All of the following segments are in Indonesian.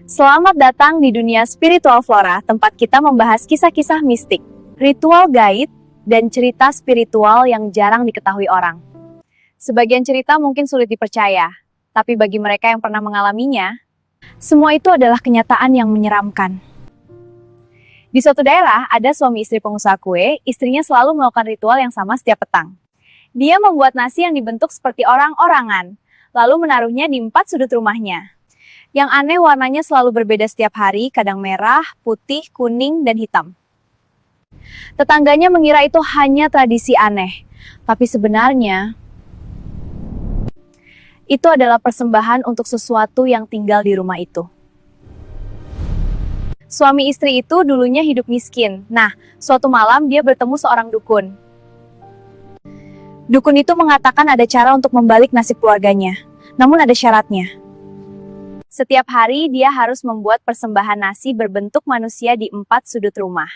Selamat datang di dunia spiritual Flora, tempat kita membahas kisah-kisah mistik, ritual gaib, dan cerita spiritual yang jarang diketahui orang. Sebagian cerita mungkin sulit dipercaya, tapi bagi mereka yang pernah mengalaminya, semua itu adalah kenyataan yang menyeramkan. Di suatu daerah, ada suami istri pengusaha kue, istrinya selalu melakukan ritual yang sama setiap petang. Dia membuat nasi yang dibentuk seperti orang-orangan, lalu menaruhnya di 4 sudut rumahnya. Yang aneh warnanya selalu berbeda setiap hari, kadang merah, putih, kuning, dan hitam. Tetangganya mengira itu hanya tradisi aneh, tapi sebenarnya itu adalah persembahan untuk sesuatu yang tinggal di rumah itu. Suami istri itu dulunya hidup miskin. Nah, suatu malam dia bertemu seorang dukun. Dukun itu mengatakan ada cara untuk membalik nasib keluarganya, namun ada syaratnya. Setiap hari dia harus membuat persembahan nasi berbentuk manusia di 4 sudut rumah.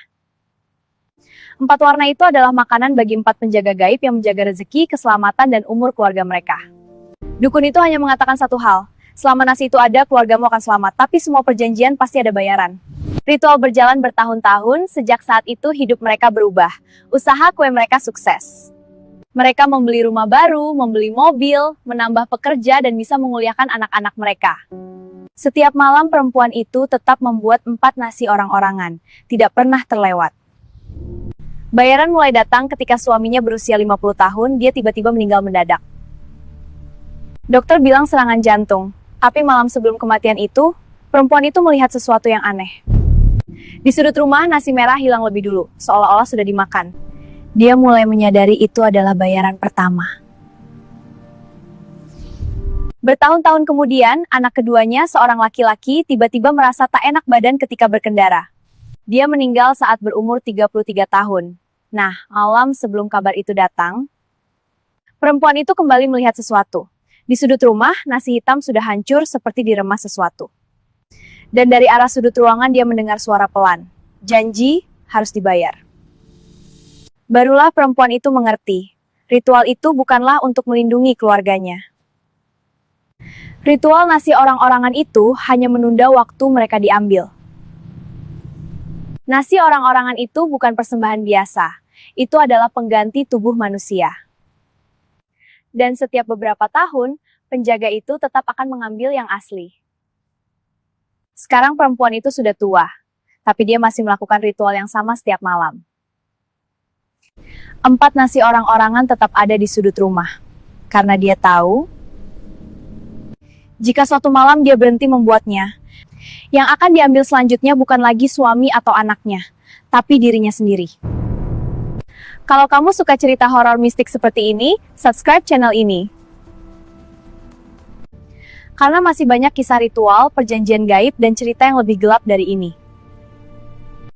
4 warna itu adalah makanan bagi 4 penjaga gaib yang menjaga rezeki, keselamatan, dan umur keluarga mereka. Dukun itu hanya mengatakan satu hal, selama nasi itu ada, keluargamu akan selamat, tapi semua perjanjian pasti ada bayaran. Ritual berjalan bertahun-tahun, sejak saat itu hidup mereka berubah. Usaha kue mereka sukses. Mereka membeli rumah baru, membeli mobil, menambah pekerja, dan bisa menguliakan anak-anak mereka. Setiap malam perempuan itu tetap membuat 4 nasi orang-orangan, tidak pernah terlewat. Bayaran mulai datang ketika suaminya berusia 50 tahun, dia tiba-tiba meninggal mendadak. Dokter bilang serangan jantung, tapi malam sebelum kematian itu, perempuan itu melihat sesuatu yang aneh. Di sudut rumah, nasi merah hilang lebih dulu, seolah-olah sudah dimakan. Dia mulai menyadari itu adalah bayaran pertama. Bertahun-tahun kemudian, anak keduanya, seorang laki-laki, tiba-tiba merasa tak enak badan ketika berkendara. Dia meninggal saat berumur 33 tahun. Nah, malam sebelum kabar itu datang, perempuan itu kembali melihat sesuatu. Di sudut rumah, nasi hitam sudah hancur seperti diremas sesuatu. Dan dari arah sudut ruangan dia mendengar suara pelan. Janji harus dibayar. Barulah perempuan itu mengerti. Ritual itu bukanlah untuk melindungi keluarganya. Ritual nasi orang-orangan itu hanya menunda waktu mereka diambil. Nasi orang-orangan itu bukan persembahan biasa. Itu adalah pengganti tubuh manusia. Dan setiap beberapa tahun, penjaga itu tetap akan mengambil yang asli. Sekarang perempuan itu sudah tua, tapi dia masih melakukan ritual yang sama setiap malam. 4 nasi orang-orangan tetap ada di sudut rumah, karena dia tahu, jika suatu malam dia berhenti membuatnya, yang akan diambil selanjutnya bukan lagi suami atau anaknya, tapi dirinya sendiri. Kalau kamu suka cerita horor mistik seperti ini, subscribe channel ini. Karena masih banyak kisah ritual, perjanjian gaib, dan cerita yang lebih gelap dari ini.